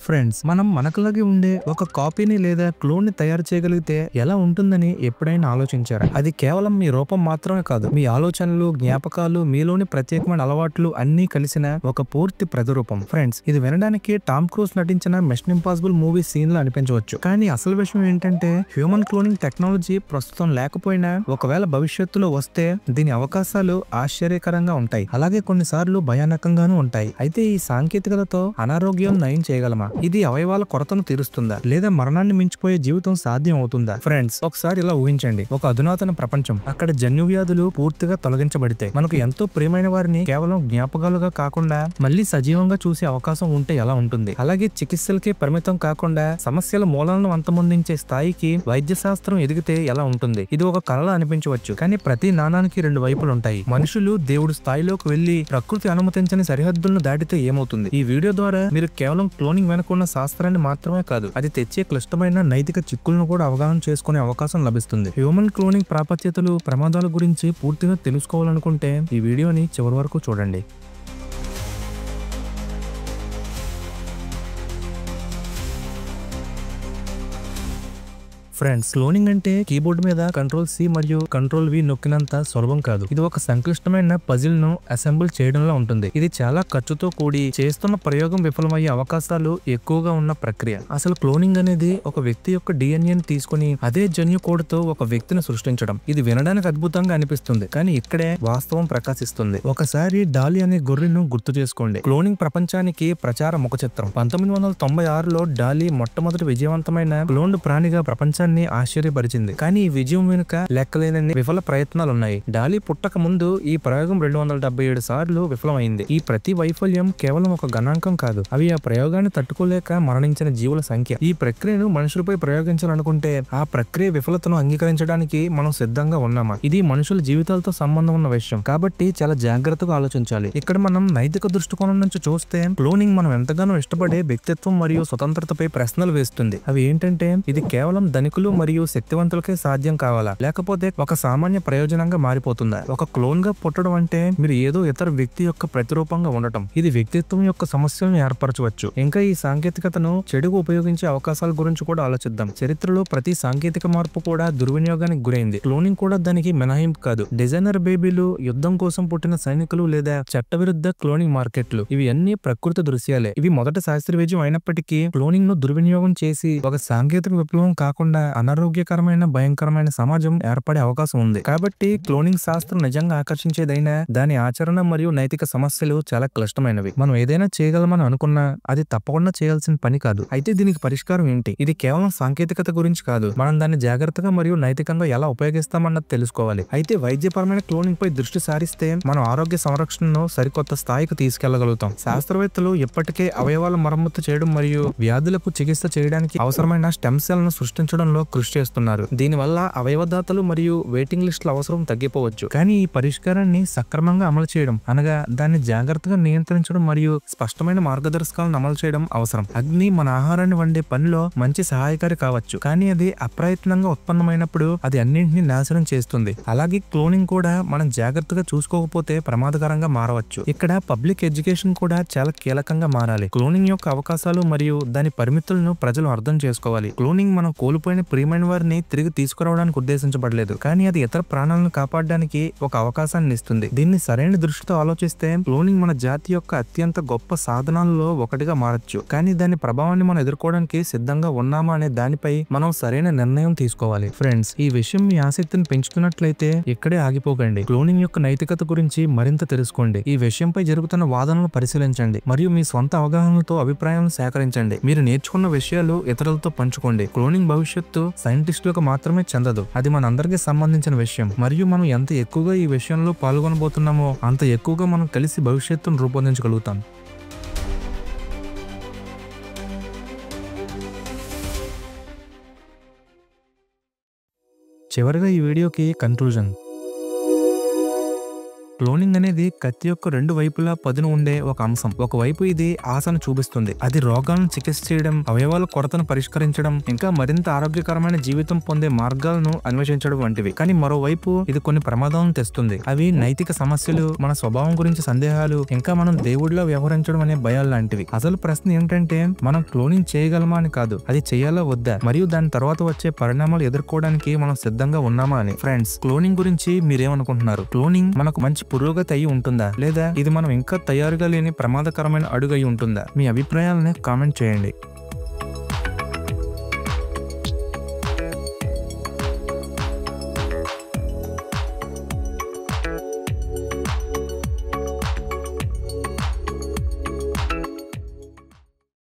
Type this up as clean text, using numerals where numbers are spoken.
Friends, మనం మనకులాగే ఉండే ఒక కాపీని లేదా క్లోన్ ని తయారు చేయగలిగితే ఎలా ఉంటుందని ఎప్పుడైనా ఆలోచించారా? అది కేవలం మీ రూపం మాత్రమే కాదు, మీ ఆలోచనలు, జ్ఞాపకాలు, మీలోని ప్రత్యేకమైన అలవాట్లు అన్నీ కలిసిన ఒక పూర్తి ప్రతిరూపం. ఫ్రెండ్స్, ఇది వినడానికి టామ్ క్రూజ్ నటించిన మిషన్ ఇంపాసిబుల్ మూవీ సీన్ లో అనిపించవచ్చు, కానీ అసలు విషయం ఏంటంటే హ్యూమన్ క్లోనింగ్ టెక్నాలజీ ప్రస్తుతం లేకపోయినా ఒకవేళ భవిష్యత్తులో వస్తే దీని అవకాశాలు ఆశ్చర్యకరంగా ఉంటాయి, అలాగే కొన్నిసార్లు భయానకంగానూ ఉంటాయి. అయితే ఈ సాంకేతికతతో అనారోగ్యం నయం చేయగలమా? ఇది అవయవాల కొరతను తీరుస్తుందా, లేదా మరణాన్ని మించిపోయే జీవితం సాధ్యం అవుతుందా? ఫ్రెండ్స్, ఒకసారి ఇలా ఊహించండి, ఒక అధునాతన ప్రపంచం, అక్కడ జన్యు వ్యాధులు పూర్తిగా తొలగించబడితే మనకు ఎంతో ప్రియమైన వారిని కేవలం జ్ఞాపకాలుగా కాకుండా మళ్ళీ సజీవంగా చూసే అవకాశం ఉంటే ఎలా ఉంటుంది? అలాగే చికిత్సలకే పరిమితం కాకుండా సమస్యల మూలాలను అంతమొందించే స్థాయికి వైద్య శాస్త్రం ఎదిగితే ఎలా ఉంటుంది? ఇది ఒక కళలా అనిపించవచ్చు, కానీ ప్రతి నాణానికి రెండు వైపులు ఉంటాయి. మనుషులు దేవుడు స్థాయిలోకి వెళ్లి ప్రకృతి అనుమతించని సరిహద్దులను దాటితే ఏమవుతుంది? ఈ వీడియో ద్వారా మీరు కేవలం క్లోనింగ్ వెనుకున్న శాస్త్రాన్ని మాత్రమే కాదు, అది తెచ్చే క్లిష్టమైన నైతిక చిక్కులను కూడా అవగాహన చేసుకునే అవకాశం లభిస్తుంది. హ్యూమన్ క్లోనింగ్ ప్రాపత్యతలు, ప్రమాదాల గురించి పూర్తిగా తెలుసుకోవాలనుకుంటే ఈ వీడియోని చివరి వరకు చూడండి. ఫ్రెండ్స్, క్లోనింగ్ అంటే కీబోర్డ్ మీద Ctrl+C మరియు Ctrl+V నొక్కినంత సులభం కాదు. ఇది ఒక సంక్లిష్టమైన పజిల్ ను అసెంబుల్ చేయడంలో ఉంటుంది. ఇది చాలా ఖర్చుతో కూడి, చేస్తున్న ప్రయోగం విఫలమయ్యే అవకాశాలు ఎక్కువగా ఉన్న ప్రక్రియ. అసలు క్లోనింగ్ అనేది ఒక వ్యక్తి యొక్క డిఎన్ఏని తీసుకుని అదే జన్యు కోడ్ తో ఒక వ్యక్తిని సృష్టించడం. ఇది వినడానికి అద్భుతంగా అనిపిస్తుంది, కానీ ఇక్కడే వాస్తవం ప్రకాశిస్తుంది. ఒకసారి డాలీ అనే గొర్రెను గుర్తు చేసుకోండి. క్లోనింగ్ ప్రపంచానికి ప్రచార ముఖ చిత్రం. 1996లో డాలీ మొట్టమొదటి విజయవంతమైన క్లోన్డ్ ప్రాణిగా ప్రపంచాన్ని ఆశ్చర్యపరిచింది. కానీ ఈ విజయం వెనుక లెక్కలేనన్ని విఫల ప్రయత్నాలున్నాయి. డాలీ పుట్టక ముందు ఈ ప్రయోగం 277 సార్లు విఫలమైంది. ఈ ప్రతి వైఫల్యం కేవలం ఒక గణాంకం కాదు, అవి ఆ ప్రయోగాన్ని తట్టుకోలేక మరణించిన జీవుల సంఖ్య. ఈ ప్రక్రియను మనుషులపై ప్రయోగించాలనుకుంటే ఆ ప్రక్రియ విఫలతను అంగీకరించడానికి మనం సిద్ధంగా ఉన్నామా? ఇది మనుషుల జీవితాలతో సంబంధం ఉన్న విషయం, కాబట్టి చాలా జాగ్రత్తగా ఆలోచించాలి. ఇక్కడ మనం నైతిక దృష్టికోణం నుంచి చూస్తే క్లోనింగ్ మనం ఎంతగానో ఇష్టపడే వ్యక్తిత్వం మరియు స్వతంత్రతపై ప్రశ్నలు వేస్తుంది. అవి ఏంటంటే, ఇది కేవలం ధనికులు మరియు శక్తివంతులకే సాధ్యం కావాలా, లేకపోతే ఒక సామాన్య ప్రయోజనంగా మారిపోతుందా? ఒక క్లోన్ గా పుట్టడం అంటే మీరు ఏదో ఇతర వ్యక్తి యొక్క ప్రతిరూపంగా ఉండటం. ఇది వ్యక్తిత్వం యొక్క సమస్యలను ఏర్పరచవచ్చు. ఇంకా ఈ సాంకేతికతను చెడుగా ఉపయోగించే అవకాశాల గురించి కూడా ఆలోచిద్దాం. చరిత్రలో ప్రతి సాంకేతిక మార్పు కూడా దుర్వినియోగానికి గురైంది. క్లోనింగ్ కూడా దానికి మినహాయింపు కాదు. డిజైనర్ బేబీలు, యుద్ధం కోసం పుట్టిన సైనికులు, లేదా చట్టవిరుద్ధ క్లోనింగ్ మార్కెట్లు, ఇవి అన్ని ప్రకృతి దృశ్యాలే. ఇవి మొదట శాస్త్రీయ విజయం అయినప్పటికీ క్లోనింగ్ ను దుర్వినియోగం చేసి ఒక సాంకేతిక విప్లవం కాకుండా అనారోగ్యకరమైన, భయంకరమైన సమాజం ఏర్పడే అవకాశం ఉంది. కాబట్టి క్లోనింగ్ శాస్త్రం నిజంగా ఆకర్షించేదైనా దాని ఆచరణ మరియు నైతిక సమస్యలు చాలా క్లిష్టమైనవి. మనం ఏదైనా చేయగలమని అనుకున్నా అది తప్పకుండా చేయాల్సిన పని కాదు. అయితే దీనికి పరిష్కారం ఏంటి? ఇది కేవలం సాంకేతికత గురించి కాదు, మనం దాన్ని జాగ్రత్తగా మరియు నైతికంగా ఎలా ఉపయోగిస్తామన్నది తెలుసుకోవాలి. అయితే వైద్యపరమైన క్లోనింగ్ పై దృష్టి సారిస్తే మనం ఆరోగ్య సంరక్షణను సరికొత్త స్థాయికి తీసుకెళ్లగలుగుతాం. శాస్త్రవేత్తలు ఇప్పటికే అవయవాల మరమ్మతు చేయడం మరియు వ్యాధులకు చికిత్స చేయడానికి అవసరమైన స్టెమ్ సెల్ ను సృష్టించడంలో కృషి చేస్తున్నారు. దీనివల్ల అవయవదాతలు మరియు వెయిటింగ్ లిస్టుల అవసరం తగ్గిపోవచ్చు. కానీ ఈ పరిష్కారాన్ని సక్రమంగా అమలు చేయడం, అనగా దాన్ని జాగ్రత్తగా నియంత్రించడం మరియు స్పష్టమైన మార్గదర్శకాలను అమలు చేయడం అవసరం. అగ్ని మన ఆహారాన్ని వండే పనిలో మంచి సహాయకారి కావచ్చు, కానీ అది అప్రయత్నంగా ఉత్పన్నమైనప్పుడు అది అన్నింటినీ నాశనం చేస్తుంది. అలాగే క్లోనింగ్ కూడా మనం జాగ్రత్తగా చూసుకోకపోతే ప్రమాదకరంగా మారవచ్చు. ఇక్కడ పబ్లిక్ ఎడ్యుకేషన్ కూడా చాలా కీలకంగా మారాలి. క్లోనింగ్ యొక్క అవకాశాలు మరియు దాని పరిమితులను ప్రజలు అర్థం చేసుకోవాలి. క్లోనింగ్ మనం కోల్పోయిన ప్రియమైన వారిని తిరిగి తీసుకురావడానికి ఉద్దేశించబడలేదు, కానీ అది ఇతర ప్రాణాలను కాపాడడానికి ఒక అవకాశాన్ని ఇస్తుంది. దీన్ని సరైన దృష్టితో ఆలోచిస్తే క్లోనింగ్ మన జాతి యొక్క అత్యంత గొప్ప సాధనాలలో ఒకటిగా మారచ్చు. కానీ దాని ప్రభావాన్ని మనం ఎదుర్కోవడానికి సిద్ధంగా ఉన్నామా అనే దానిపై మనం సరైన నిర్ణయం తీసుకోవాలి. ఫ్రెండ్స్, ఈ విషయం మీ ఆసక్తిని పెంచుతున్నట్లయితే ఇక్కడే ఆగిపోకండి. క్లోనింగ్ యొక్క నైతికత గురించి మరింత తెలుసుకోండి. ఈ విషయంపై జరుగుతున్న వాదనలు పరిశీలించండి మరియు మీ స్వంత అవగాహనలతో అభిప్రాయాలను సేకరించండి. మీరు నేర్చుకున్న విషయాలు ఇతరులతో పంచుకోండి. క్లోనింగ్ భవిష్యత్తు సైంటిస్టులకు మాత్రమే చెందదు, అది మనందరికీ సంబంధించిన విషయం. మరియు మనం ఎంత ఎక్కువగా ఈ విషయంలో పాల్గొనబోతున్నామో అంత ఎక్కువగా మనం కలిసి భవిష్యత్తును రూపొందించగలుగుతాం. చివరిగా ఈ వీడియోకి కన్క్లూజన్. క్లోనింగ్ అనేది కత్తి యొక్క రెండు వైపులా పదును ఉండే ఒక అంశం. ఒకవైపు ఇది ఆశను చూపిస్తుంది, అది రోగాలను చికిత్స చేయడం, అవయవాల కొరతను పరిష్కరించడం, ఇంకా మరింత ఆరోగ్యకరమైన జీవితం పొందే మార్గాలను అన్వేషించడం వంటివి. కానీ మరోవైపు ఇది కొన్ని ప్రమాదాలను తెస్తుంది. అవి నైతిక సమస్యలు, మన స్వభావం గురించి సందేహాలు, ఇంకా మనం దేవుడిలో వ్యవహరించడం అనే భయాలు లాంటివి. అసలు ప్రశ్న ఏంటంటే మనం క్లోనింగ్ చేయగలమా అని కాదు, అది చేయాలా వద్దా, మరియు దాని తర్వాత వచ్చే పరిణామాలు ఎదుర్కోవడానికి మనం సిద్ధంగా ఉన్నామా అని. ఫ్రెండ్స్, క్లోనింగ్ గురించి మీరేమనుకుంటున్నారు? క్లోనింగ్ మనకు మంచి పురోగతి అయి ఉంటుందా, లేదా ఇది మనం ఇంకా తయారుగా లేని ప్రమాదకరమైన అడుగు అయి ఉంటుందా? మీ అభిప్రాయాలను కామెంట్ చేయండి.